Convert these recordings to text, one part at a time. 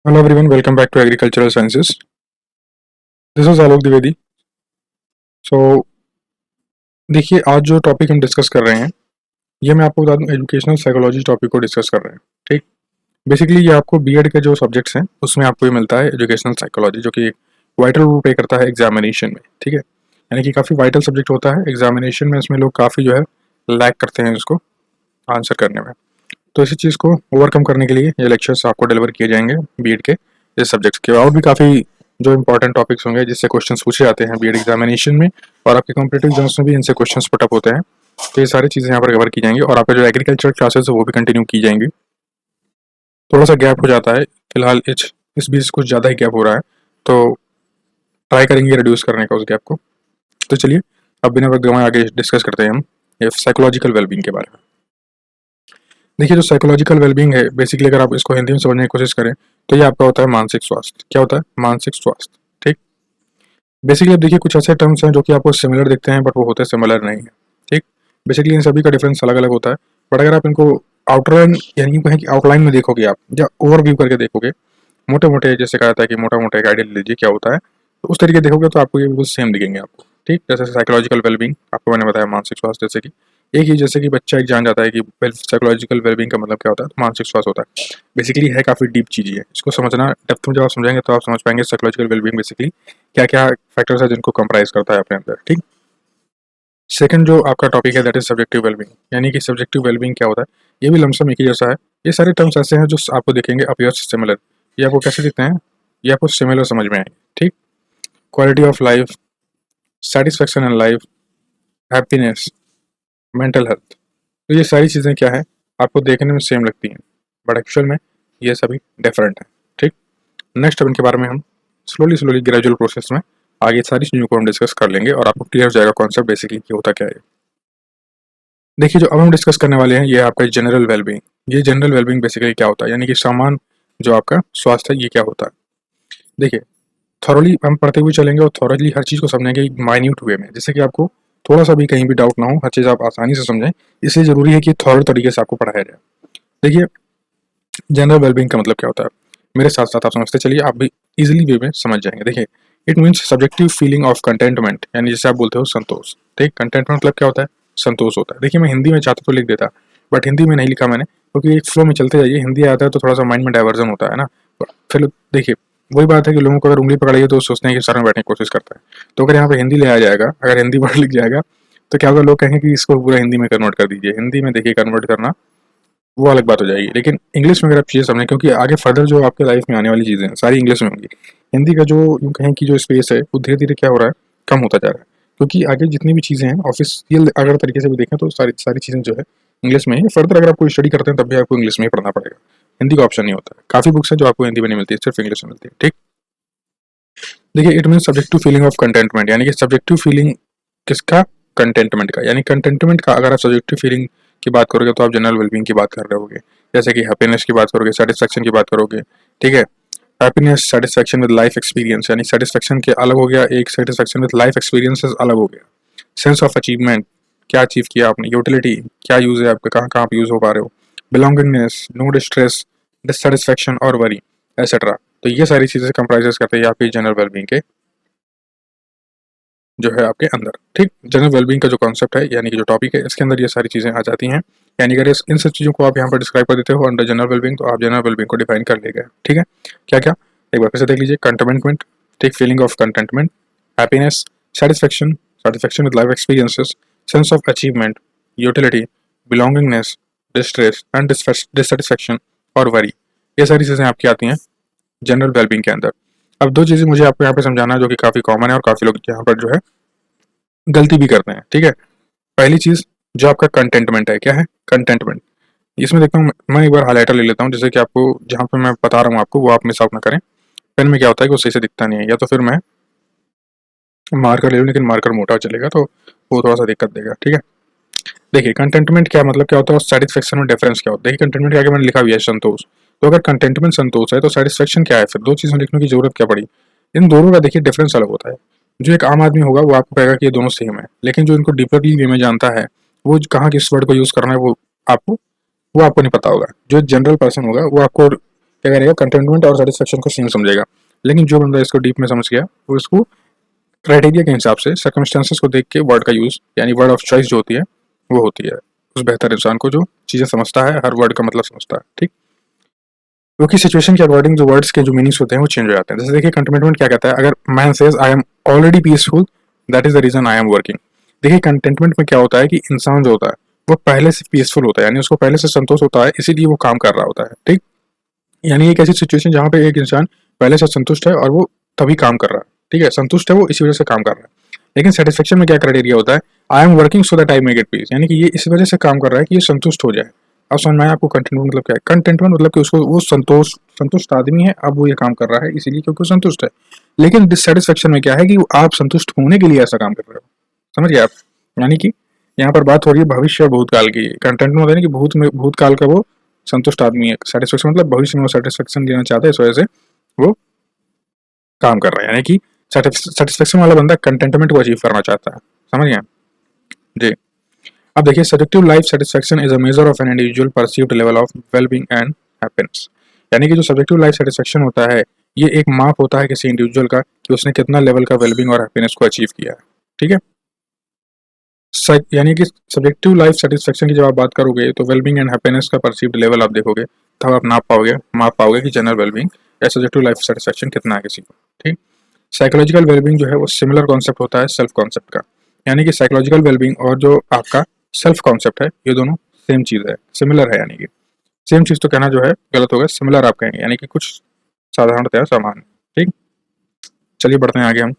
Hello everyone, welcome back to Agricultural Sciences. This is Alok Dwivedi. So देखिए आज जो topic हम discuss कर रहे हैं ये मैं आपको बता दूं एजुकेशनल साइकोलॉजी टॉपिक को डिस्कस कर रहे हैं। ठीक, बेसिकली ये आपको बीएड के जो सब्जेक्ट्स हैं उसमें आपको ये मिलता है एजुकेशनल साइकोलॉजी, जो कि एक वाइटल रोल प्ले करता है एग्जामिनेशन में। ठीक है, यानी कि काफ़ी वाइटल सब्जेक्ट होता है एग्जामिनेशन में। इसमें लोग काफ़ी जो है लैक करते हैं इसको आंसर करने में। तो इसी चीज़ को ओवरकम करने के लिए ये लेक्चर्स आपको डिलीवर किए जाएंगे बीएड के इस सब्जेक्ट्स के। और भी काफ़ी जो इंपॉर्टेंट टॉपिक्स होंगे जिससे क्वेश्चंस पूछे जाते हैं बीएड एग्जामिनेशन में, और आपके कॉम्पिटिटिव एग्जाम्स में भी इनसे क्वेश्चंस पुटअप होते हैं। तो ये सारी चीज़ें यहाँ पर कवर की जाएंगी और आपका जो एग्रीकल्चर क्लासेस है वो भी कंटिन्यू की जाएंगी। थोड़ा सा गैप हो जाता है फिलहाल, इस बीच कुछ ज़्यादा ही गैप हो रहा है, तो ट्राई करेंगे रिड्यूस करने का उस गैप को। तो चलिए अब बिना वक्त गवाए आगे डिस्कस करते हैं हम ये साइकोलॉजिकल वेलबींग के बारे में। देखिए जो साइकोलॉजिकल वेलबींग है, बेसिकली अगर आप इसको हिंदी में समझने की कोशिश करें तो ये आपका होता है मानसिक स्वास्थ्य। क्या होता है? मानसिक स्वास्थ्य। ठीक, बेसिकली अब देखिए कुछ ऐसे टर्म्स हैं जो कि आपको सिमिलर दिखते हैं बट वो होते सिमिलर नहीं है। ठीक, बेसिकली इन सभी का डिफरेंस अलग अलग होता है, बट अगर आप इनको आउटलाइन यानी कहें कि आउटलाइन में देखोगे आप या ओवरव्यू करके देखोगे, मोटे मोटे जैसे कहा जाता है कि मोटा मोटा एक आइडिया ले लीजिए क्या होता है, तो उस तरीके देखोगे तो आपको ये बिल्कुल सेम दिखेंगे आपको। ठीक, जैसे साइकोलॉजिकल वेलबींग आपको मैंने बताया, मानसिक स्वास्थ्य जैसे कि एक ही, जैसे कि बच्चा एक जान जाता है कि साइकोलॉजिकल वेलबींग का मतलब क्या होता है, तो मानसिक स्वास्थ्य होता है। बेसिकली है काफ़ी डीप चीज़ है, इसको समझना डेप्थ में जब आप समझेंगे तो आप समझ पाएंगे साइकोलॉजिकल वेलबींग बेसिकली क्या क्या फैक्टर्स है जिनको कंप्राइज करता है अपने अंदर। ठीक, सेकंड जो आपका टॉपिक है दैट इज सब्जेक्टिव वेलबींग, यानी कि सब्जेक्टिव वेलबींग क्या होता है, ये भी लमसम एक ही जैसा है। ये सारे टर्म्स ऐसे हैं जो आपको देखेंगे अपीयर्स सिमिलर। ये आपको कैसे दिखते हैं? ये आपको सिमिलर समझ में आएंगे। ठीक, quality of life, satisfaction in life, happiness, mental health, तो ये सारी चीज़ें क्या है आपको देखने में सेम लगती हैं बट एक्चुअल में ये सभी डिफरेंट है। ठीक, नेक्स्ट अब इनके बारे में हम स्लोली स्लोली ग्रेजुअल प्रोसेस में आगे सारी चीज़ों को हम डिस्कस कर लेंगे और आपको क्लियर हो जाएगा कॉन्सेप्ट बेसिकली कि होता क्या है। देखिए जो अब हम डिस्कस करने वाले हैं ये आपका जनरल वेलबींग। ये जनरल वेलबींग बेसिकली क्या होता है, यानी कि सामान्य जो आपका स्वास्थ्य है ये क्या होता है। देखिए थॉरली हम पढ़ते हुए चलेंगे और थॉरली हर चीज़ को समझेंगे एक माइन्यूट वे में, जिससे कि आपको थोड़ा सा भी कहीं भी डाउट ना हो, हर चीज़ आप आसानी से समझें। इसलिए ज़रूरी है कि थॉरल तरीके से आपको पढ़ाया जाए। देखिए जनरल वेलबींग का मतलब क्या होता है, मेरे साथ साथ आप समझते चलिए, आप भी इजीली वे में समझ जाएंगे। देखिए it means subjective feeling of contentment, यानी जैसे आप बोलते हो संतोष। ठीक, कंटेंटमेंट मतलब क्या होता है? संतोष होता है। देखिए मैं हिंदी में चाहता तो लिख देता बट हिंदी में नहीं लिखा मैंने, क्योंकि एक फ्लो में चलते जाइए, हिंदी आता है तो थोड़ा सा माइंड में डाइवर्जन होता है ना। फिर देखिए वही बात है कि लोगों को अगर उंगली पकड़ाइए तो सोचते हैं कि सर में बैठने की कोशिश करता है। तो अगर यहाँ पे हिंदी ले आया जाएगा, अगर हिंदी वर्ड लिख जाएगा तो क्या होगा, लोग कहेंगे कि इसको पूरा हिंदी में कन्वर्ट कर दीजिए। हिंदी में देखिए कन्वर्ट करना वो अलग बात हो जाएगी, लेकिन इंग्लिश में अगर आप चीज़ें समझें, क्योंकि आगे फर्दर जो आपके लाइफ में आने वाली चीज़ें हैं सारी इंग्लिश में होंगी। हिंदी का जो यूँ कहें कि जो स्पेस है वो धीरे धीरे क्या हो रहा है, कम होता जा रहा है, क्योंकि आगे जितनी भी चीज़ें हैं ऑफिशियल अगर तरीके से भी देखें तो सारी सारी चीज़ें जो है इंग्लिश में ही। फर्दर अगर आप कोई स्टडी करते हैं तब भी आपको इंग्लिश में ही पढ़ना पड़ेगा, हिंदी का ऑप्शन नहीं होता है। काफ़ी बुक्स हैं जो आपको हिंदी में नहीं मिलती है, सिर्फ इंग्लिश में मिलती है। ठीक, देखिए it mean subjective feeling of contentment, यानी कि सब्जेक्टिव फीलिंग किसका? कंटेंटमेंट का। यानी कंटेंटमेंट का अगर आप सब्जेक्टिव फीलिंग की बात करोगे तो आप जनरल वेलबींग की बात कर रहे होगे। जैसे कि हैप्पीनेस की बात करोगे, सेटिस्फेक्शन की बात करोगे। ठीक है, happiness satisfaction with life experience, यानी सेटिस्फेक्शन के अलग हो गया एक, सेटिस्फेक्शन विद लाइफ एक्सपीरियंसेस अलग हो गया। सेंस ऑफ अचीवमेंट, क्या अचीव किया आपने। यूटिलिटी, क्या यूज है आपका, कहाँ कहाँ आप यूज हो पा रहे हो। बिलोंगिंगनेस, नो डिस्ट्रेस, डिससेटिस्फेक्शन और वरी एक्सेट्रा। तो ये सारी चीजें कंप्राइजेस करते हैं आपकी जनरल वेलबींग के जो है आपके अंदर। ठीक, जनरल वेलबींग का जो कॉन्सेप्ट है यानी कि जो टॉपिक है इसके अंदर ये सारी चीज़ें आ जाती हैं। यानी अगर इन सब चीज़ों को आप यहाँ पर डिस्क्राइब कर देते हो अंडर जनरल वेलबींग तो आप जनरल वेलबींग को डिफाइन कर ले गए। ठीक है, क्या क्या एक बार फिर से देख लीजिए। कंटेंटमेंट, ठीक, feeling of contentment, happiness, satisfaction, satisfaction with life experiences, sense of achievement, utility, belongingness, distress and dissatisfaction और वरी। ये सारी चीज़ें आपकी आती हैं जनरल वेलबींग के अंदर। अब दो चीज़ें मुझे आपको यहाँ पे समझाना है जो कि काफ़ी कॉमन है और काफ़ी लोग यहाँ पर जो है गलती भी करते हैं। ठीक है, पहली चीज जो आपका कंटेंटमेंट है, क्या है कंटेंटमेंट। इसमें देखता हूँ मैं एक बार हाईलाइटर ले लेता हूँ, जैसे कि आपको जहाँ पे मैं बता रहा हूँ आपको वो आप मिस आउट ना करें। पेन में क्या होता है कि वो सही से दिखता नहीं है, या तो फिर मैं मार्कर ले लूँ, लेकिन मार्कर मोटा चलेगा तो वो थोड़ा सा दिक्कत देगा। ठीक है, देखिए कंटेंटमेंट क्या मतलब क्या होता है और सेटिस्फेक्शन में डिफरेंस क्या होता है। देखिए कंटेंटमेंट के आगे मैंने लिखा हुआ है संतोष, तो अगर कंटेंटमेंट संतोष है तो सेटिस्फेक्शन क्या है, फिर दो चीज़ें लिखने की जरूरत क्या पड़ी। इन दोनों का देखिए डिफरेंस अलग होता है। जो एक आम आदमी होगा वो आपको कहेगा कि ये दोनों सेम है, लेकिन जो इनको डीपरली वे में जानता है वो कहाँ किस वर्ड को यूज़ करना है वो आपको नहीं पता होगा। जो जनरल पर्सन होगा वो आपको क्या करेगा, कंटेंटमेंट और सेटिस्फेक्शन को सेम समझेगा। लेकिन जो बंदा इसको डीप में समझ गया वो इसको क्राइटेरिया के हिसाब से सर्कमस्टेंसेस को देख के वर्ड का यूज यानी वर्ड ऑफ चॉइस जो होती है वो होती है उस बेहतर इंसान को जो चीज़ें समझता है, हर वर्ड का मतलब समझता है। ठीक, क्योंकि सिचुएशन के अकॉर्डिंग जो वर्ड्स के जो मीनिंग्स होते हैं वो चेंज हो जाते हैं। जैसे देखिए कंटेंटमेंट क्या कहता है, अगर man says I am already peaceful that is the reason I am working. देखिए कंटेंटमेंट में क्या होता है कि इंसान जो होता है वो पहले से पीसफुल होता है, यानी उसको पहले से संतोष होता है, इसीलिए वो काम कर रहा होता है। ठीक, यानी एक ऐसी सिचुएशन जहाँ पे एक इंसान पहले से संतुष्ट है और वो तभी काम कर रहा है। ठीक है, संतुष्ट है वो इसी वजह से काम कर रहा है। लेकिन सेटिस्फेक्शन में क्या क्राइटेरिया होता है, I am working so that I make it peace, यानी कि ये इस वजह से काम कर रहा है कि ये संतुष्ट हो जाए। अब समझ में आया आपको कंटेंटमेंट मतलब क्या है? कंटेंटमेंट मतलब कि उसको वो संतुष्ट आदमी है, अब वो ये काम कर रहा है इसीलिए क्योंकि वो संतुष्ट है। लेकिन डिससेटिस्फेक्शन में क्या है कि आप संतुष्ट होने के लिए ऐसा काम कर रहे हो। समझ गए आप? यानी कि यहाँ पर बात हो रही है भविष्य और भूतकाल की। कंटेंट में होता है कि भूतकाल का वो संतुष्ट आदमी है, सेटिस्फेक्शन मतलब भविष्य में वो सेटिस्फेक्शन लेना चाहता है, इस वजह से वो काम कर रहा है। यानी कि सेटिस्फेक्शन वाला बंदा कंटेंटमेंट को अचीव करना चाहता है। समझ गए जी? अब देखिए subjective life satisfaction is a measure of an individual perceived level of wellbeing and happiness. यानी कि जो सब्जेक्टिव लाइफ सेटिस्फेक्शन होता है ये एक माप होता है किसी इंडिविजुअल का कि उसने कितना लेवल का वेलबींग और हैप्पीनेस को अचीव किया है। ठीक है, यानी कि सब्जेक्टिव लाइफ सेटिस्फेक्शन की जब आप बात करोगे तो वेलबींग एंड हैप्पीनेस का परसीव्ड लेवल आप देखोगे तब आप माप पाओगे कि जनरल वेलबींग या सब्जेक्टिव लाइफ सेटिस्फेक्शन कितना है किसी को। ठीक, साइकोलॉजिकल वेलबींग जो है वो सिमिलर कॉन्सेप्ट होता है सेल्फ कॉन्सेप्ट का। यानी कि साइकोलॉजिकल वेलबींग और जो आपका सेल्फ कॉन्सेप्ट है ये दोनों सेम चीज़ है, सिमिलर है। यानी कि सेम चीज़ तो कहना जो है गलत होगा, सिमिलर आप कहेंगे, यानी कि कुछ साधारणतया समान। ठीक, चलिए बढ़ते हैं आगे, हम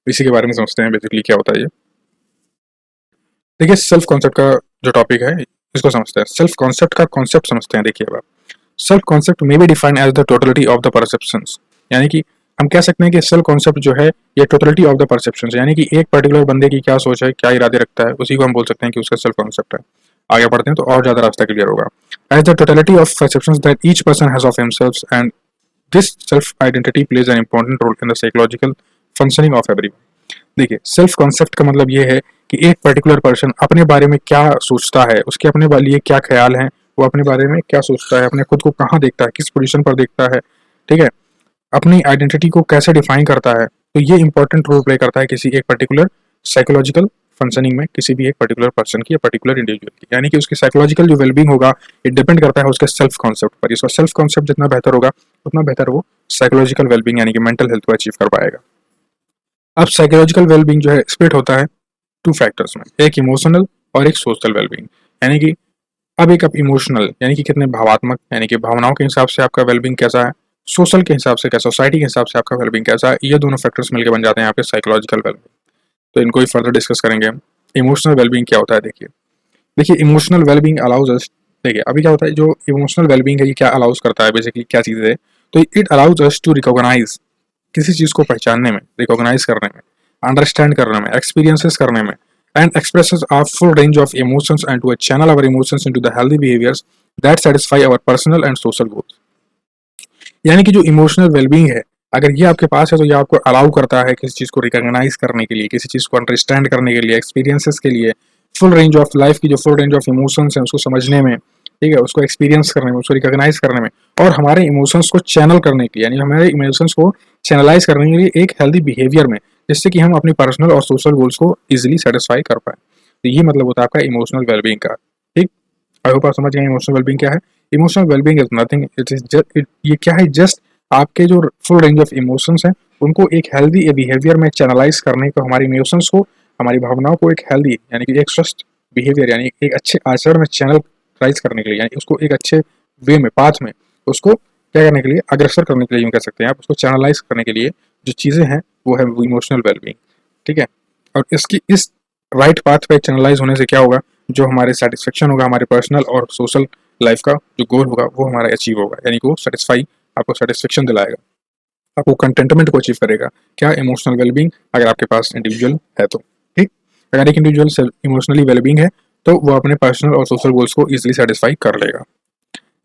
इसी के बारे में समझते हैं बेसिकली क्या होता है ये। देखिए सेल्फ कॉन्सेप्ट का जो टॉपिक है इसको समझते हैं। सेल्फ कॉन्सेप्ट का कॉन्सेप्ट समझते हैं। देखिए अब self concept may be defined as the totality of the perceptions. यानी कि हम कह सकते हैं कि सेल्फ कॉन्सेप्ट जो है ये टोटलिटी ऑफ द परसेप्शंस, यानी कि एक पर्टिकुलर बंदे की क्या सोच है, क्या इरादे रखता है, उसी को हम बोल सकते हैं कि उसका सेल्फ कॉन्सेप्ट है। आगे बढ़ते हैं तो और ज्यादा रास्ता क्लियर होगा। As the totality of perceptions that each person has of himself and this self identity plays an important role in the psychological functioning of everyone. देखिए सेल्फ कॉन्सेप्ट का मतलब ये है कि एक पर्टिकुलर पर्सन अपने बारे में क्या सोचता है, उसके अपने लिए क्या ख्याल हैं, वो अपने बारे में क्या सोचता है, अपने खुद को कहाँ देखता है, किस पोजीशन पर देखता है। ठीक है, अपनी आइडेंटिटी को कैसे डिफाइन करता है, तो ये इंपॉर्टेंट रोल प्ले करता है किसी एक पर्टिकुलर साइकोलॉजिकल फंक्शनिंग में किसी भी एक पर्टिकुलर पर्सन की या पर्टिकुलर इंडिविजुअल की। यानी कि उसकी साइकोलॉजिकल जो वेलबींग होगा ये डिपेंड करता है उसके सेल्फ कॉन्सेप्ट पर। इसका सेल्फ कॉन्सेप्ट जितना बेहतर होगा उतना बेहतर वो साइकोलॉजिकल वेलबींग यानी कि मेंटल हेल्थ को अचीव कर पाएगा। अब साइकोलॉजिकल वेलबींग जो है स्प्लिट होता है टू फैक्टर्स में, एक इमोशनल और एक सोशल वेलबींग। यानी कि अब एक आप इमोशनल यानी कि कितने भावात्मक यानी कि भावनाओं के हिसाब से आपका वेलबींग कैसा है, सोशल के हिसाब से कैसा, सोसाइटी के हिसाब से आपका वेलबींग कैसा है, ये दोनों फैक्टर्स मिलकर बन जाते हैं यहाँ पे साइकोलॉजिकल वेलबींग। तो इनको ही फर्दर डिस्कस करेंगे हम। इमोशनल वेलबींग क्या होता है देखिए। देखिए इमोशनल वेलबींग अलाउज अस, देखिए अभी क्या होता है जो इमोशनल वेलबींग है ये क्या अलाउज करता है, बेसिकली क्या चीज़ है, तो it allows us to recognise, किसी चीज़ को पहचानने में, रिकॉग्नाइज करने में, अंडरस्टैंड करने में, एक्सपीरियंसेस करने में, and expresses our full range of emotions and to channel our emotions into the healthy behaviors that satisfy our personal and social goals। यानी कि जो इमोशनल वेलबींग है अगर ये आपके पास है तो ये आपको अलाउ करता है किसी चीज़ को रिकॉग्नाइज करने के लिए, किसी चीज़ को अंडरस्टैंड करने के लिए, एक्सपीरियंसेस के लिए, फुल रेंज ऑफ लाइफ की जो फुल रेंज ऑफ इमोशंस हैं उसको समझने में, ठीक है, उसको एक्सपीरियंस करने में, उसको रिकॉग्नाइज करने में और हमारे इमोशंस को चैनल करने के लिए, यानी हमारे इमोशंस को चैनलाइज करने के लिए एक हेल्दी बिहेवियर में, जिससे कि हम अपनी पर्सनल और सोशल गोल्स को इजीली सेटिस्फाई कर पाए। तो ये मतलब होता है आपका इमोशनल वेलबींग का। ठीक, आई होप आप समझ गए इमोशनल वेलबींग क्या है। Emotional wellbeing is nothing, it is ये क्या है, जस्ट आपके जो फुल रेंज ऑफ इमोशंस हैं उनको एक हेल्दी बिहेवियर में चैनलाइज करने को, हमारी इमोशंस को, हमारी भावनाओं को एक हेल्दी यानी कि एक स्वस्थ बिहेवियर यानी एक अच्छे आचरण में चैनलाइज करने के लिए, यानी उसको एक अच्छे वे में, पाथ में, उसको क्या करने के लिए, अग्रसर करने के लिए यूँ कह सकते हैं आप, उसको चैनलाइज करने के लिए जो चीज़ें हैं वो है इमोशनल वेलबींग। ठीक है, और इसकी इस राइट पाथ पे चैनलाइज होने से क्या होगा, जो हमारे सेटिस्फेक्शन होगा, हमारे पर्सनल और सोशल लाइफ का जो गोल होगा वो हमारा अचीव होगा, यानी कि वो सेटिस्फाई, आपको सेटिस्फेक्शन दिलाएगा, आपको कंटेंटमेंट को अचीव करेगा। क्या, इमोशनल वेलबींग अगर आपके पास इंडिविजुअल है तो। ठीक, अगर एक इंडिविजुअल इमोशनली वेलबींग है तो वो अपने पर्सनल और सोशल गोल्स को इजीली सेटिस्फाई कर लेगा।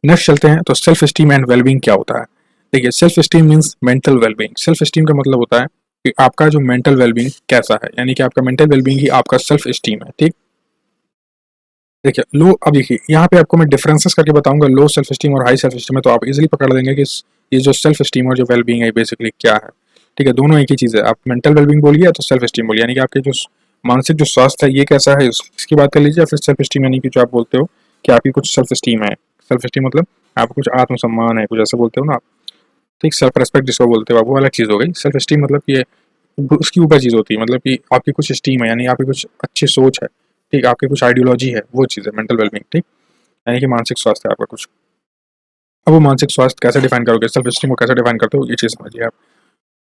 नेक्स्ट चलते हैं तो सेल्फ स्टीम एंड वेलबींग क्या होता है। देखिए self esteem means mental wellbeing. Self esteem का मतलब होता है कि आपका जो मेंटल वेलबींग कैसा है, यानी कि आपका मेंटल वेलबींग ही आपका सेल्फ स्टीम है। ठीक, देखिए लो, अब देखिए यहाँ पे आपको मैं डिफरेंसेस करके बताऊंगा लो सेल्फ स्टीम और हाई सेल्फ स्टीम है, तो आप इजीली पकड़ लेंगे कि ये जो सेल्फ स्टीम और जो वेलबींग है बेसिकली क्या है। ठीक है, दोनों एक ही चीज़ है। आप मेंटल वेलबींग बोलिए या तो सेल्फ स्टीम बोलिए, यानी कि आपके जो मानसिक जो स्वास्थ्य है ये कैसा है इसकी बात कर लीजिए, या फिर सेल्फ स्टीम यानी कि जो आप बोलते हो कि आपकी कुछ सेल्फ स्टीम है। सेल्फ स्टीम मतलब आपको कुछ आत्मसम्मान है, कुछ ऐसे बोलते हो ना आप। ठीक, सेल्फ रेस्पेक्ट जिसको बोलते हो आप, वो अलग चीज़ हो गई। सेल्फ स्टीम मतलब कि ये उसकी ऊपर चीज़ होती है, मतलब कि आपकी कुछ स्टीम है, यानी आपकी कुछ अच्छी सोच है। ठीक, आपकी कुछ आइडियोलॉजी है, वो चीज़ है मेंटल वेलबींग। ठीक, यानी कि मानसिक स्वास्थ्य है आपका कुछ। अब वो मानसिक स्वास्थ्य कैसे डिफाइन करोगे, सेल्फ स्टीम को कैसे डिफाइन करते हो, ये चीज़ समझिए आप।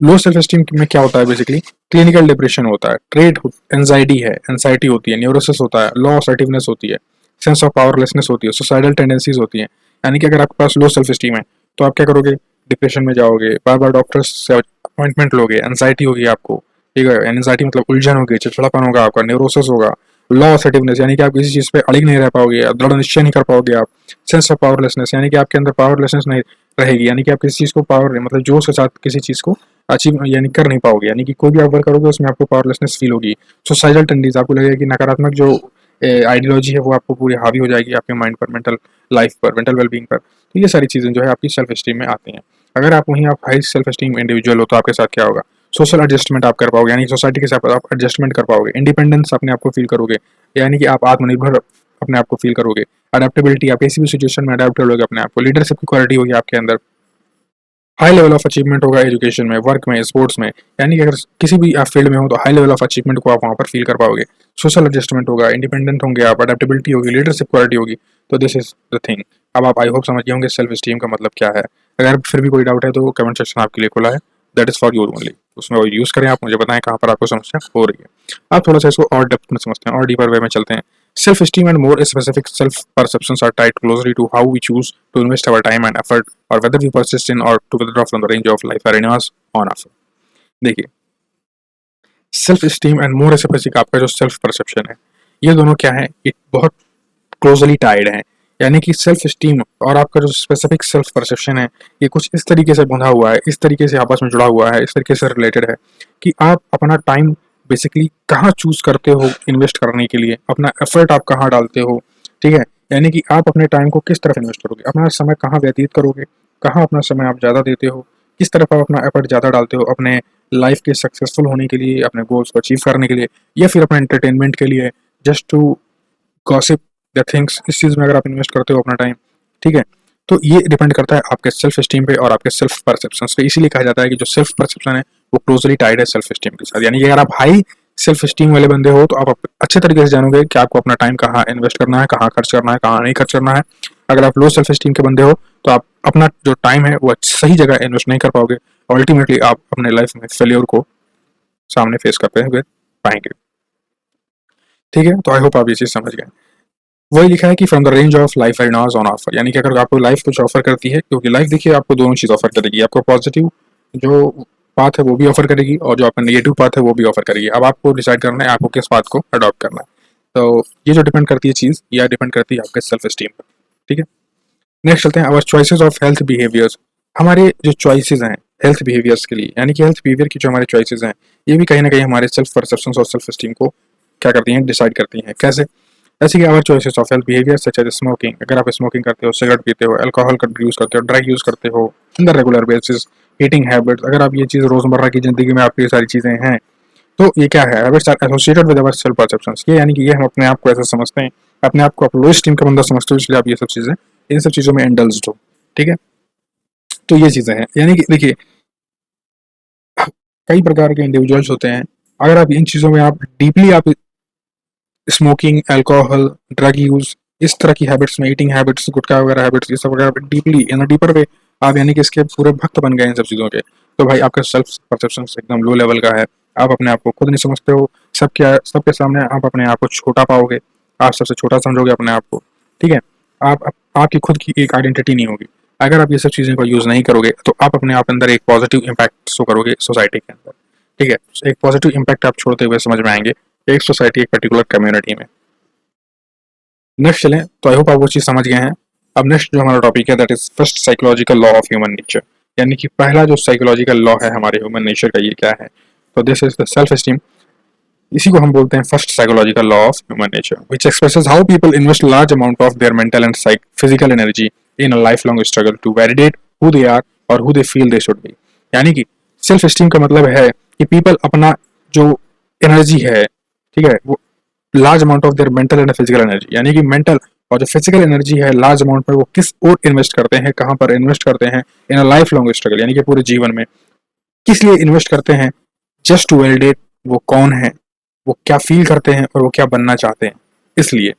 लो सेल्फ स्टीम में क्या होता है बेसिकली, क्लिनिकल डिप्रेशन होता है, ट्रेड एंजाइटी है, एंजाइटी होती है, न्यूरोसिस होता है, लो असर्टिवनेस होती है, सेंस ऑफ पावरलेसनेस होती है, सुसाइडल टेंडेंसीज होती है। यानी कि अगर आपके पास लो सेल्फ स्टीम है तो आप क्या करोगे, डिप्रेशन में जाओगे, बार बार डॉक्टर से अपॉइंटमेंट लोगे, एंजाइटी होगी आपको। ठीक है, एंजाइटी मतलब उलझन होगी, चिड़चिड़ापन होगा आपका, न्यूरोसिस होगा, लॉ असर्टिवनेस यानी कि आप किसी चीज़ पे अड़िग नहीं रह पाओगे, आप दृढ़ निश्चय नहीं कर पाओगे आप। सेंस ऑफ पावरलेसनेस यानी कि आपके अंदर पावरलेसनेस नहीं रहेगी, यानी कि आप किसी चीज़ को पावर मतलब जोश के साथ किसी चीज़ को अचीव यानी कर नहीं पाओगे, यानी कि कोई भी आप वर्क करोगे उसमें आपको पावरलेसनेस फील होगी। सुसाइडल टेंडेंसीज, आपको लगेगा कि नकारात्मक जो आइडियोलॉजी है वो आपको पूरी हावी हो जाएगी आपके माइंड पर, मेंटल लाइफ पर, मेंटल वेलबींग पर। तो ये सारी चीज़ें जो है आपकी सेल्फ स्टीम में आती हैं। अगर आप वहीं आप हाई सेल्फ स्टीम इंडिविजुअल हो तो आपके साथ क्या होगा, सोशल एडजस्टमेंट आप कर पाओगे, यानी सोसाइटी के साथ आप एडजस्टमेंट कर पाओगे, इंडिपेंडेंस अपने आप को फील करोगे, यानी कि आप आत्मनिर्भर अपने आप को फील करोगे, अडेप्टेबिलिटी, आप किसी भी सिचुएशन में अडेप्ट करोगे अपने आप को, लीडरशिप की क्वालिटी होगी आपके अंदर, हाई लेवल ऑफ अचीवमेंट होगा एजुकेशन में, वर्क में, स्पोर्ट्स में, यानी कि अगर किसी भी आप फील्ड में हो तो हाई लेवल ऑफ अचीवमेंट को आप वहाँ पर फील कर पाओगे। सोशल एडजस्टमेंट होगा, इंडिपेंडेंट होंगे आप, अडेप्टेबिलिटी होगी, लीडरशिप क्वालिटी होगी। तो दिस इज द थिंग। अब आप आई होप समझ गए होंगे सेल्फ स्टीम का मतलब क्या है। अगर फिर भी कोई डाउट है तो कमेंट सेक्शन आपके लिए खुला है, that is for your only. उसमें वो यूज़ करें, आप मुझे बताएं कहाँ पर आपको समस्या हो रही है। आप थोड़ा सा इसको और डेप्थ में समझते हैं और डीपर वे में चलते हैं। Self esteem and more specific self perceptions are tied closely to how we choose to invest our time and effort, or whether we persist in or to withdraw from the range of life arenas on offer. देखिए, self esteem and more specific आपका जो self perception है, ये दोनों क्या है, ये बहुत क्लोजली टाइड हैं। यानी कि सेल्फ स्टीम और आपका जो स्पेसिफिक सेल्फ परसेप्शन है ये कुछ इस तरीके से बंधा हुआ है, इस तरीके से आपस में जुड़ा हुआ है, इस तरीके से रिलेटेड है कि आप अपना टाइम बेसिकली कहाँ चूज करते हो इन्वेस्ट करने के लिए, अपना एफर्ट आप कहाँ डालते हो। ठीक है, यानी कि आप अपने टाइम को किस तरफ इन्वेस्ट करोगे, अपना समय कहाँ व्यतीत करोगे, कहाँ अपना समय आप ज़्यादा देते हो, किस तरफ आप अपना एफर्ट ज़्यादा डालते हो अपने लाइफ के सक्सेसफुल होने के लिए, अपने गोल्स को अचीव करने के लिए, या फिर अपने एंटरटेनमेंट के लिए, just to gossip the things. इस चीज़ में अगर आप इन्वेस्ट करते हो अपना टाइम, ठीक है, तो ये डिपेंड करता है आपके सेल्फ स्टीम पे और आपके सेल्फ परसेप्शन पे। इसीलिए कहा जाता है कि जो सेल्फ परसेप्शन है वो क्लोजली टाइड है सेल्फ स्टीम के साथ। यानी कि अगर आप हाई सेल्फ स्टीम वाले बंदे हो तो आप अच्छे तरीके से जानोगे कि आपको अपना टाइम कहाँ इन्वेस्ट करना है, कहाँ खर्च करना है, कहाँ नहीं खर्च करना है। अगर आप लो सेल्फ स्टीम के बंदे हो तो आप अपना जो टाइम है वो सही जगह इन्वेस्ट नहीं कर पाओगे, और अल्टीमेटली आप अपने लाइफ में फेलियर को सामने फेस करते हुए पाएंगे। ठीक है, तो आई होप आप ये चीज़ समझ गए। वही लिखा है कि from the range of life arenas on offer, यानी कि अगर आपको लाइफ कुछ ऑफर करती है, क्योंकि लाइफ देखिए आपको दोनों चीज़ ऑफर करेगी, आपको पॉजिटिव जो पाथ है वो भी ऑफर करेगी और जो आपका नेगेटिव पाथ है वो भी ऑफर करेगी। अब आपको डिसाइड करना है आपको किस पाथ को अडॉप्ट करना है। तो ये जो डिपेंड करती है चीज़, यह डिपेंड करती है आपके सेल्फ स्टीम पर। ठीक है, नेक्स्ट चलते हैं, अवर चॉइसेस ऑफ हेल्थ बिहेवियर्स। हमारे जो चॉइसेस हैं हेल्थ बिहेवियर्स के लिए, यानी कि हेल्थ बिहेवियर की जो हमारे चॉइसेस हैं ये भी कहीं ना कहीं हमारे सेल्फ परसेप्शन और सेल्फ स्टीम को क्या करती हैं, डिसाइड करती हैं। कैसे, ऐसे कि our choices of health behaviour such as smoking, अगर आप स्मोकिंग करते हो, सिगरेट पीते हो, अल्कोहल का यूज़ करते हो, ड्रग यूज़ करते हो in the regular basis, eating habits, अगर आप ये चीज़ रोज़मर्रा की ज़िंदगी में आपकी ये सारी चीज़ें हैं तो ये क्या है, habits are associated with our self perceptions. ये यानी कि ये हम अपने आप को ऐसा समझते हैं, अपने आप को आप लो स्टीम का बंदा समझते हो, इसलिए आप ये सब चीज़ें इन सब चीज़ों में इंडल्ज्ड हो। ठीक है, तो ये चीज़ें हैं। यानी कि देखिए कई प्रकार के इंडिविजुअल्स होते हैं, अगर आप इन चीज़ों में आप डीपली आप स्मोकिंग, अल्कोहल, ड्रग यूज, इस तरह की हैबिट्स में, ईटिंग हैबिट्स, गुटखा वगैरह हैबिट्स, ये सब वगैरह डीपली इन डीपर वे आप यानी कि इसके पूरे भक्त बन गए इन सब चीज़ों के, तो भाई आपका सेल्फ परसेप्शन एकदम लो लेवल का है। आप अपने आप को खुद नहीं समझते हो, सबके सामने आप अपने आप को छोटा पाओगे, आप सबसे छोटा समझोगे अपने आप को। ठीक है, आपकी खुद की एक आइडेंटिटी नहीं होगी। अगर आप ये सब चीज़ों का यूज़ नहीं करोगे तो आप अपने आप अंदर एक पॉजिटिव इम्पैक्ट शो करोगे सोसाइटी के अंदर। ठीक है, एक पॉजिटिव इम्पैक्ट आप छोड़ते हुए समझ में आएंगे एक सोसाइटी, एक पर्टिकुलर कम्युनिटी में। नेक्स्ट चलें, तो आई होप आप वो चीज़ समझ गए हैं। अब नेक्स्ट जो हमारा टॉपिक है that is first psychological law of human nature, यानी कि पहला जो साइकोलॉजिकल लॉ है हमारे ह्यूमन नेचर का, ये क्या है, तो this is the self esteem. इसी को हम बोलते हैं first psychological law of human nature, which expresses how people invest large amount of their mental and physical energy in a life long struggle to validate who they are और who they feel they should be. यानी कि self esteem का मतलब है कि people अपना जो energy है, ठीक है, वो large amount of their mental and physical energy, यानी कि मेंटल और जो फिजिकल एनर्जी है लार्ज अमाउंट में वो किस ओर इन्वेस्ट करते हैं, कहाँ पर इन्वेस्ट करते हैं इन अ लाइफ लॉन्ग स्ट्रगल, यानी कि पूरे जीवन में किस लिए इन्वेस्ट करते हैं, जस्ट टू वैलिडेट वो कौन है, वो क्या फील करते हैं और वो क्या बनना चाहते हैं, इसलिए।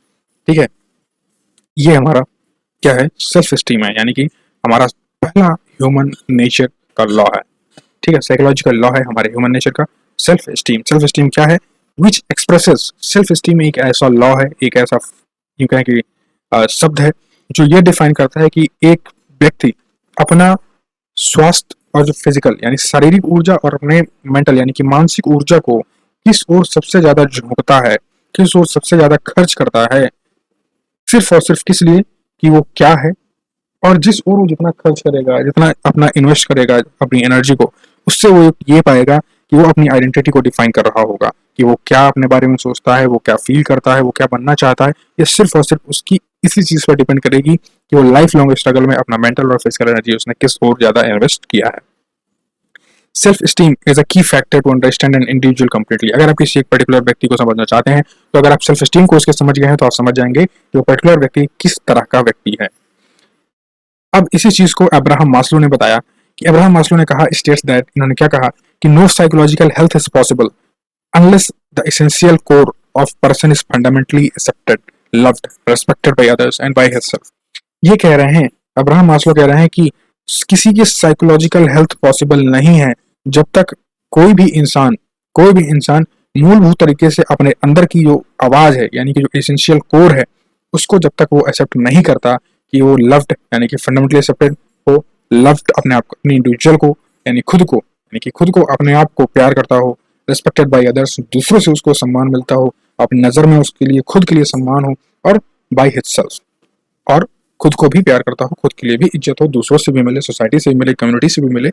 ठीक है, ये हमारा क्या है, सेल्फ एस्टीम है, यानी कि हमारा पहला ह्यूमन नेचर का लॉ है। ठीक है, साइकोलॉजिकल लॉ है हमारे ह्यूमन नेचर का सेल्फ एस्टीम। सेल्फ एस्टीम क्या है, विच एक्सप्रेसेस, सेल्फ एस्टीम एक ऐसा लॉ है, एक ऐसा यूं कहें कि शब्द है जो ये डिफाइन करता है कि एक व्यक्ति अपना स्वास्थ्य और जो फिजिकल यानी शारीरिक ऊर्जा और अपने मेंटल यानी कि मानसिक ऊर्जा को किस ओर सबसे ज्यादा झोंकता है, किस ओर सबसे ज्यादा खर्च करता है, सिर्फ और सिर्फ किस लिए कि वो क्या है, और जिस ओर वो जितना खर्च करेगा, जितना अपना इन्वेस्ट करेगा अपनी एनर्जी को, उससे वो ये पाएगा कि वो अपनी आइडेंटिटी को डिफाइन कर रहा होगा कि वो क्या अपने बारे में सोचता है, वो क्या फील करता है, वो क्या बनना चाहता है। ये सिर्फ और सिर्फ उसकी इसी चीज पर डिपेंड करेगी कि वो लाइफ लॉन्ग स्ट्रगल में अपना मेंटल और फिजिकल एनर्जी उसने किस ओर ज्यादा इन्वेस्ट किया है। Self steam is a key factor to understand an individual completely. अगर आप किसी एक पर्टिकुलर व्यक्ति को समझना चाहते हैं तो अगर आप सेल्फ स्टीम को उसके समझ गए हैं तो आप समझ जाएंगे कि वो पर्टिकुलर व्यक्ति किस तरह का व्यक्ति है। अब इसी चीज को अब्राहम मास्लो ने बताया कि अब्राहम मास्लो ने कहा, स्टेट्स दैट, इन्होंने क्या कहा कि no psychological health is possible unless the essential core of person is fundamentally accepted, loved, respected by others and by himself. ये कह रहे हैं, अब्राहम मास्लो कह रहे हैं कि किसी की साइकोलॉजिकल हेल्थ पॉसिबल नहीं है जब तक कोई भी इंसान मूलभूत तरीके से अपने अंदर की जो आवाज है यानी कि जो एसेंशियल कोर है उसको जब तक वो एक्सेप्ट नहीं करता कि वो लव्ड यानी कि फंडामेंटली एक्सेप्टेड हो, लव्ड अपने आप को, अपनी इंडिविजुअल को यानी खुद को, यानी कि खुद को अपने आप को प्यार करता हो, रिस्पेक्टेड बाय अदर्स, दूसरों से उसको सम्मान मिलता हो, अपनी नजर में उसके लिए खुद के लिए सम्मान हो, और बाय हिमसेल्फ, और खुद को भी प्यार करता हो, खुद के लिए भी इज्जत हो, दूसरों से भी मिले, सोसाइटी से भी मिले, कम्युनिटी से भी मिले,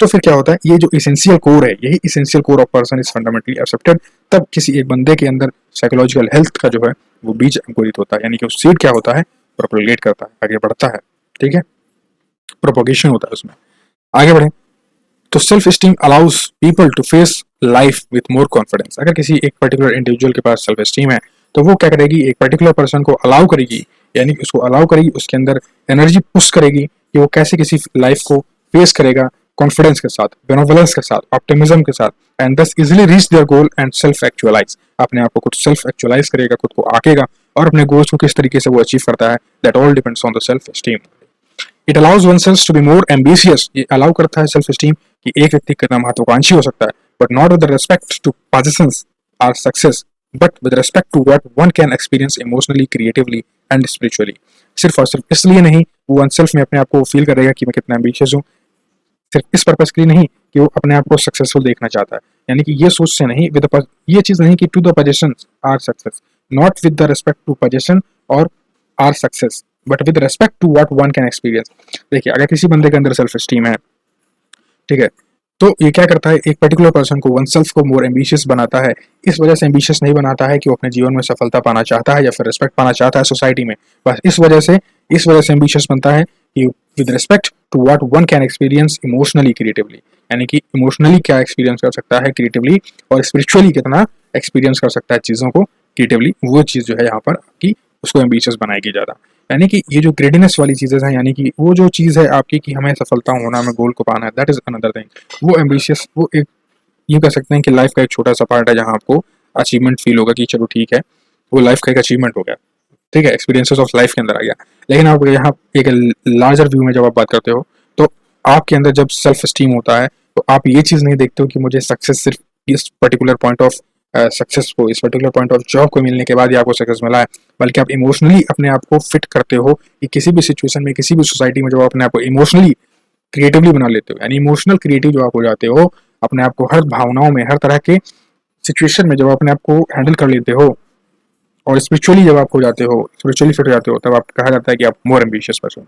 तो फिर क्या होता है, ये जो इसेंशियल कोर है, यही essential core of person is fundamentally accepted, तब किसी एक बंदे के अंदर साइकोलॉजिकल हेल्थ का जो है वो बीज अंकुरित होता है, यानी कि वो सीड क्या होता है, प्रोपगेट करता है, आगे बढ़ता है। ठीक है, प्रोपोगेशन होता है उसमें। आगे बढ़े तो self esteem allows people to face life with more confidence. अगर किसी एक पर्टिकुलर इंडिविजुअल के पास सेल्फ स्टीम है तो वो क्या करेगी, एक पर्टिकुलर पर्सन को अलाउ करेगी, यानी कि उसको अलाउ करेगी, उसके अंदर एनर्जी पुश करेगी कि वो कैसे किसी लाइफ को फेस करेगा कॉन्फिडेंस के साथ, बेनोवलेंस के साथ, ऑप्टिमिज्म के साथ, एंड दस easily reach there goal and self actualise, अपने आप को खुद सेल्फ एक्चुअलाइज करेगा, खुद को आकेगा, और अपने गोल्स को किस तरीके से वो अचीव करता है, that all depends on the self esteem. It allows one self to be more ambitious, ये अलाउ करता है सेल्फ स्टीम कि एक व्यक्ति कितना महत्वाकांक्षी हो सकता है, but not with respect to positions or success, but with respect to what one can experience emotionally, creatively and spiritually. सिर्फ और सिर्फ इसलिए नहीं, वो वन सेल्फ में अपने आप को फील करेगा कि मैं कितना एम्बिशियस हूँ, सिर्फ इस पर्पस के लिए नहीं कि वो अपने आप को सक्सेसफुल देखना चाहता है, यानी कि ये सोच से नहीं, विद ये चीज नहीं कि to the position or success, not with the respect to position और or success, but with respect to what one can experience. देखिए, अगर किसी बंदे के अंदर सेल्फ स्टीम है, ठीक है, तो ये क्या करता है, एक पर्टिकुलर पर्सन को, वन सेल्फ को मोर एम्बिशियस बनाता है। इस वजह से एम्बिशियस नहीं बनाता है कि वो अपने जीवन में सफलता पाना चाहता है या फिर रिस्पेक्ट पाना चाहता है सोसाइटी में, बस इस वजह से एम्बिशियस बनता है कि with respect to what one can experience emotionally, creatively, यानी कि इमोशनली क्या एक्सपीरियंस कर सकता है क्रिएटिवली, और स्पिरिचुअली कितना एक्सपीरियंस कर सकता है चीज़ों को क्रिएटिवली, वो चीज़ जो है यहाँ पर कि उसको एम्बिशियस बनाएगी ज़्यादा। यानी कि ये जो ग्रेडीनेस वाली चीज़ें हैं, यानी कि वो जो चीज़ है आपकी कि हमें सफलता होना, हमें गोल को पाना है, दैट इज अनदर थिंग। वो एम्बिशियस, वो एक ये कह सकते हैं कि लाइफ का एक छोटा सा पार्ट है जहाँ आपको अचीवमेंट फील होगा कि चलो ठीक है, वो लाइफ का एक अचीवमेंट हो गया, ठीक है, एक्सपीरियंसेस ऑफ लाइफ के अंदर आ गया। लेकिन आप यहाँ एक लार्जर व्यू में जब आप बात करते हो तो आपके अंदर जब सेल्फ स्टीम होता है तो आप ये चीज़ नहीं देखते हो कि मुझे सक्सेस सिर्फ इस पर्टिकुलर पॉइंट ऑफ सक्सेस को, इस पर्टिकुलर पॉइंट ऑफ जॉब को मिलने के बाद ही आपको सक्सेस मिला है, बल्कि आप इमोशनली अपने आप को फिट करते हो कि किसी भी सिचुएशन में, किसी भी सोसाइटी में, जब आप अपने आप को इमोशनली क्रिएटिवली बना लेते हो, यानी इमोशनल क्रिएटिव जो आप हो जाते हो, अपने आप को हर भावनाओं में, हर तरह के सिचुएशन में जब अपने आप को हैंडल कर लेते हो, और स्पिरिचुअली जब आप हो जाते हो, स्पिरिचुअली फिट हो जाते हो, तब आप कहा जाता है कि आप मोर एम्बिशियस पर्सन।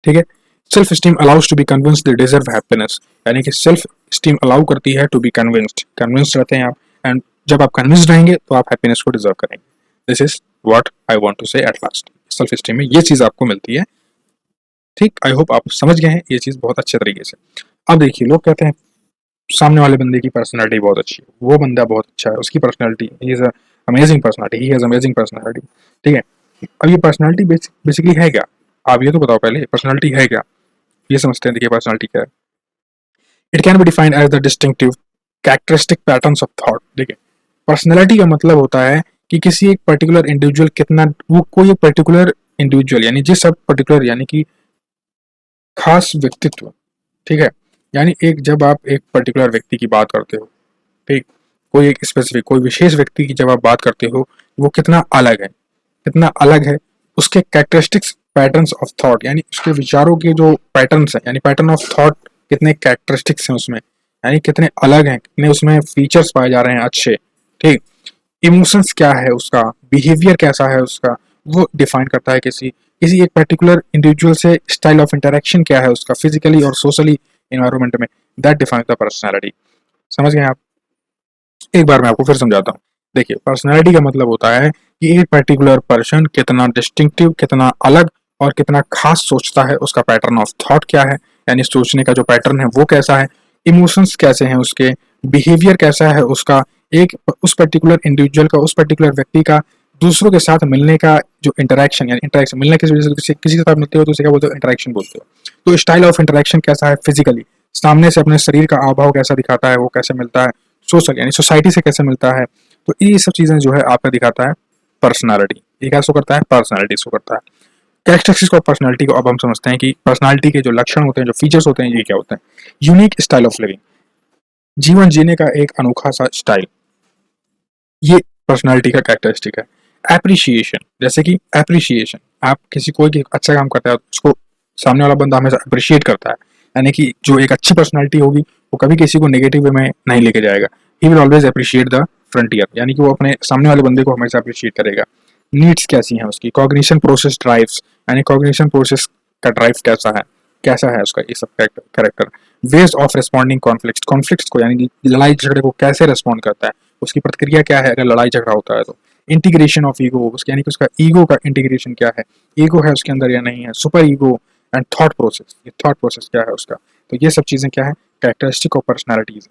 ठीक है, self esteem allows to be convinced they deserve happiness, यानी कि सेल्फ स्टीम अलाउ करती है टू बी कन्विंस्ड रहते हैं आप, एंड जब आप कन्विंस्ड रहेंगे तो आप हैप्पीनेस को डिजर्व करेंगे। This is what I want to say at last. Self esteem में ये चीज आपको मिलती है। ठीक, आई होप आप समझ गए हैं ये चीज बहुत अच्छे तरीके से। अब देखिए, लोग कहते हैं सामने वाले बंदे की पर्सनालिटी बहुत अच्छी है, वो बंदा बहुत अच्छा है, उसकी personality, he is amazing personality, he has amazing personality. ठीक है, अब ये पर्सनालिटी बेसिकली है क्या? आप ये तो बताओ पहले, पर्सनालिटी है क्या? ये समझते हैं। देखिए पर्सनालिटी क्या है। It can be defined as the distinctive characteristic patterns of thought. देखिए, पर्सनालिटी का मतलब होता है कि किसी एक पर्टिकुलर इंडिविजुअल कितना, वो कोई एक पर्टिकुलर इंडिविजुअल यानी जिस सब पर्टिकुलर यानी कि खास व्यक्तित्व। ठीक है, यानी एक जब आप एक पर्टिकुलर व्यक्ति की बात करते हो, ठीक, कोई एक स्पेसिफिक कोई विशेष व्यक्ति की जब आप बात करते हो, वो कितना अलग है, कितना अलग है, उसके कैरेक्टरिस्टिक्स पैटर्न्स ऑफ थॉट यानी उसके विचारों के जो पैटर्न्स हैं, यानी पैटर्न ऑफ थॉट कितने कैरेक्टरिस्टिक्स हैं उसमें, यानी कितने अलग हैं, कितने उसमें फीचर्स पाए जा रहे हैं अच्छे। ठीक, इमोशंस क्या है उसका, बिहेवियर कैसा है उसका, वो डिफाइन करता है किसी किसी एक पर्टिकुलर इंडिविजुअल से। स्टाइल ऑफ इंटरेक्शन क्या है उसका, फिजिकली और सोशली इन्वायरमेंट में, दैट डिफाइंस द पर्सनैलिटी। समझ गए आप? एक बार मैं आपको फिर समझाता हूँ। देखिए, पर्सनैलिटी का मतलब होता है कि एक पर्टिकुलर पर्सन कितना डिस्टिंक्टिव, कितना अलग और कितना खास सोचता है, उसका पैटर्न ऑफ थॉट क्या है, यानी सोचने का जो पैटर्न है वो कैसा है, इमोशंस कैसे हैं उसके, बिहेवियर कैसा है उसका, एक उस पर्टिकुलर इंडिविजुअल का, उस पर्टिकुलर व्यक्ति का दूसरों के साथ मिलने का जो इंटरेक्शन, यानी इंटरेक्शन मिलने किसी वजह से किसी के साथ मिलते हो तो उसे क्या बोलते हो, इंटरेक्शन बोलते हो। तो स्टाइल ऑफ इंटरेक्शन कैसा है, फिजिकली सामने से अपने शरीर का हाव भाव कैसा दिखाता है, वो कैसे मिलता है, सोशल यानी सोसाइटी से कैसे मिलता है। तो ये सब चीजें जो है आपका दिखाता है पर्सनालिटी। ये क्या शो करता है, पर्सनालिटी शो करता है। कैरेक्टरिस्टिक्स ऑफ पर्सनालिटी को अब हम समझते हैं कि पर्सनालिटी के जो लक्षण होते हैं, जो फीचर्स होते हैं, ये क्या होते हैं। यूनिक स्टाइल ऑफ लिविंग, जीवन जीने का एक अनोखा सा स्टाइल, ये पर्सनालिटी का कैरेक्टरिस्टिक है। एप्रिशिएशन, जैसे कि एप्रिशिएशन, आप किसी कोई अच्छा काम करता है उसको सामने वाला बंदा हमेशा अप्रिशिएट करता है, यानी कि जो एक अच्छी पर्सनालिटी होगी वो कभी किसी को नेगेटिव वे में नहीं लेके जाएगा। He will always appreciate the frontier, यानी कि वो अपने सामने वाले बंदे को हमेशा अप्रिशिएट करेगा। नीड्स कैसी हैं उसकी, कॉग्निशन प्रोसेस ड्राइव्स, यानी कॉग्निशन प्रोसेस का ड्राइव कैसा है उसका, ये सब character. Ways of responding conflicts को, यानी लड़ाई झगड़े को कैसे रिस्पॉन्ड करता है, उसकी प्रतिक्रिया क्या है अगर लड़ाई झगड़ा होता है तो। इंटीग्रेशन ऑफ ईगो, यानी कि उसका ईगो का इंटीग्रेशन क्या है, ईगो है उसके अंदर या नहीं है, super ego and thought process, ये थॉट प्रोसेस क्या है उसका। तो ये सब चीजें क्या है, कैरेक्टरिस्टिक ऑफ पर्सनैलिटीज।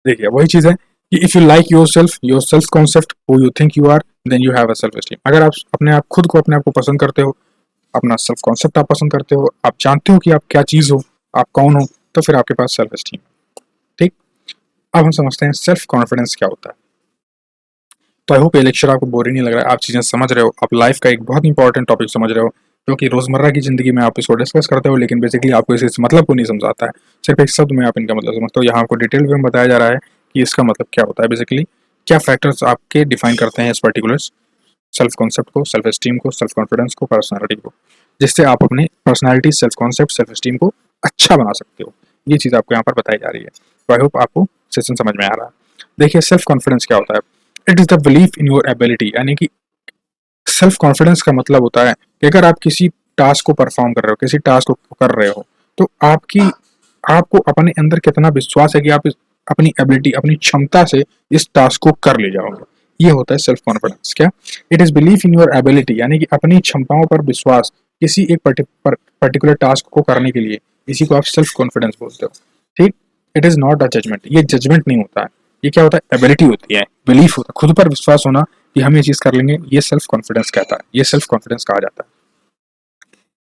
देखिए वही चीज है कि if you like your self concept, who you think you are, then you have a self esteem. अगर आप अपने आप खुद को अपने आप को पसंद करते हो, अपना सेल्फ कॉन्सेप्ट आप पसंद करते हो, आप जानते हो कि आप क्या चीज हो, आप कौन हो, तो फिर आपके पास सेल्फ एस्टीम। ठीक, अब हम समझते हैं सेल्फ कॉन्फिडेंस क्या होता है। तो आई होप ये लेक्चर आपको बोरिंग नहीं लग रहा है, आप चीजें समझ रहे हो, आप लाइफ का एक बहुत इंपॉर्टेंट टॉपिक समझ रहे हो, क्योंकि रोजमर्रा की जिंदगी में आप इसको डिस्कस करते हो, लेकिन बेसिकली आपको इस मतलब को नहीं समझाता है, सिर्फ एक शब्द में आप इनका मतलब समझते हो। यहाँ आपको डिटेल में बताया जा रहा है कि इसका मतलब क्या होता है, बेसिकली क्या फैक्टर्स आपके डिफाइन करते हैं इस पर्टिकुलर सेल्फ कॉन्सेप्ट को, सेल्फ एस्टीम को, सेल्फ कॉन्फिडेंस को, पर्सनैलिटी को, जिससे आप अपनी personality, self concept, self esteem को अच्छा बना सकते हो। ये चीज़ आपको यहाँ पर बताई जा रही है। तो आई होप आपको सेशन समझ में आ रहा है। देखिए सेल्फ कॉन्फिडेंस क्या होता है, it is the belief in your ability, यानी कि सेल्फ कॉन्फिडेंस का मतलब होता है कि अगर आप किसी टास्क को परफॉर्म कर रहे हो, किसी टास्क को कर रहे हो, तो आपको अपने अंदर कितना विश्वास है कि आप अपनी एबिलिटी, अपनी क्षमता से इस टास्क को कर ले जाओगे। ये होता है सेल्फ कॉन्फिडेंस। क्या, it is belief in your ability, यानी कि अपनी क्षमताओं पर विश्वास किसी एक पर्टिकुलर टास्क को करने के लिए, इसी को आप सेल्फ कॉन्फिडेंस बोलते हो। ठीक, it is not a judgement, ये जजमेंट नहीं होता है, ये क्या होता है, एबिलिटी होती है, बिलीफ होता है, खुद पर विश्वास होना कि हम ये चीज कर लेंगे, ये सेल्फ कॉन्फिडेंस कहता है, ये सेल्फ कॉन्फिडेंस कहा जाता है।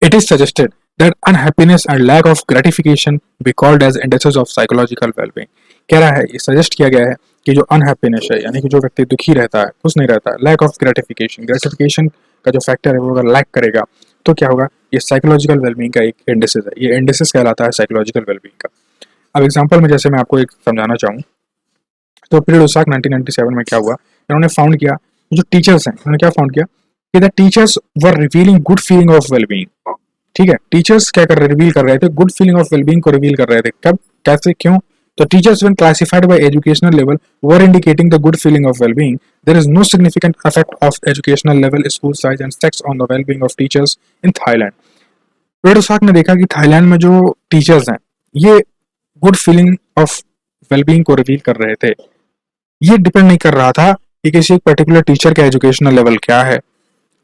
It is suggested that unhappiness and lack of gratification be called as indices of psychological well-being। कह रहा है, ये सजेस्ट किया गया है कि जो अनहैप्पीनेस है, यानी कि जो व्यक्ति दुखी रहता है, खुश नहीं रहता है, लैक ऑफ ग्रेटिफिकेशन का जो फैक्टर है वो अगर लैक करेगा तो क्या होगा, ये साइकोलॉजिकल वेलबींग का एक इंडिसेस है, ये इंडिसेस कहलाता है साइकोलॉजिकल वेलबींग का। अब एग्जांपल में जैसे मैं आपको एक समझाना चाहूँ, तो पीरियड ओसाक 1997 में क्या हुआ, इन्होंने फाउंड किया, जो टीचर्स हैं उन्होंने क्या फाउंड किया कि the teachers were revealing good feeling of wellbeing. ठीक है, टीचर्स क्या कर रहे, रिवील कर रहे थे, गुड फीलिंग ऑफ वेलबींग को रिवील कर रहे थे। कब, कैसे, क्यों? तो teachers when classified by educational level were indicating the good feeling of wellbeing. There is no significant effect of educational level, school size and sex on the wellbeing of teachers in Thailand. Wedosak ने देखा कि Thailand में जो teachers हैं ये good feeling of wellbeing को reveal कर रहे थे, ये डिपेंड नहीं कर रहा था कि किसी एक पर्टिकुलर टीचर का एजुकेशनल लेवल क्या है,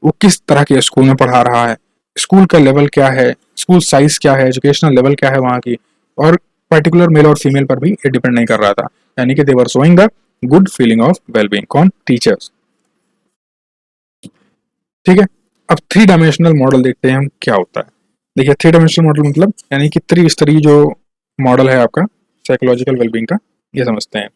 वो किस तरह के स्कूल में पढ़ा रहा है, स्कूल का लेवल क्या है, स्कूल साइज क्या है, एजुकेशनल लेवल क्या है वहाँ की, और पर्टिकुलर मेल और फीमेल पर भी ये डिपेंड नहीं कर रहा था। यानी कि they were showing the good feeling of wellbeing. कौन? टीचर्स। ठीक है। अब थ्री डायमेंशनल मॉडल देखते हैं हम क्या होता है। देखिए थ्री डायमेंशनल मॉडल मतलब यानी कि त्रिस्तरीय जो मॉडल है आपका साइकोलॉजिकल वेलबींग का, ये समझते हैं।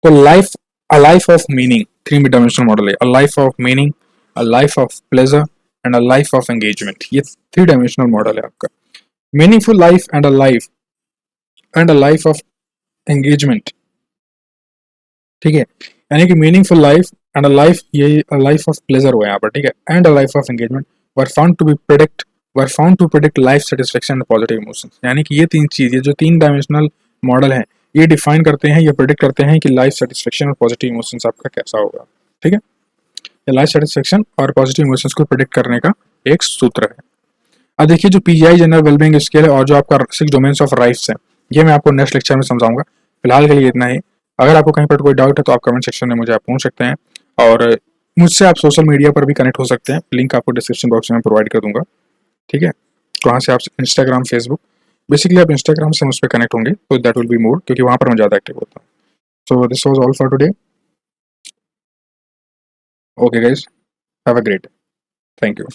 तो life, a life of meaning three dimensional model है। A life of meaning, a life of pleasure and a life of engagement, ये थ्री डायमेंशनल मॉडल है आपका। Meaningful life and a life of engagement. ठीक है। यानी कि meaningful life and a life, ये life of pleasure हुआ यहाँ पर। ठीक है। And a life of engagement were found to be predict, were found to predict life satisfaction and positive emotions. यानी कि ये तीन चीज, ये जो तीन डायमेंशनल मॉडल है, ये डिफाइन करते हैं, ये प्रेडिक्ट करते हैं कि लाइफ सेटिस्फेक्शन और पॉजिटिव इमोशंस आपका कैसा होगा। ठीक है। ये लाइफ सेटिस्फेक्शन और पॉजिटिव इमोशंस को प्रेडिक्ट करने का एक सूत्र है। अब देखिए जो पीजीआई जनरल वेलबींग स्केल है और जो आपका 6 डोमेन्स ऑफ राइट्स है, ये मैं आपको नेक्स्ट लेक्चर में समझाऊंगा। फिलहाल के लिए इतना ही। अगर आपको कहीं पर कोई डाउट है तो आप कमेंट सेक्शन में मुझे आप पूछ सकते हैं, और मुझसे आप सोशल मीडिया पर भी कनेक्ट हो सकते हैं। लिंक आपको डिस्क्रिप्शन बॉक्स में प्रोवाइड कर दूंगा। ठीक है। वहाँ से आप इंस्टाग्राम, फेसबुक, बेसिकली आप इंस्टाग्राम से मुझ पर कनेक्ट होंगे तो दैट विल बी मोर, क्योंकि वहाँ पर मैं ज़्यादा एक्टिव होता हूँ। So this was all for today. Okay guys, have a great day. Thank you.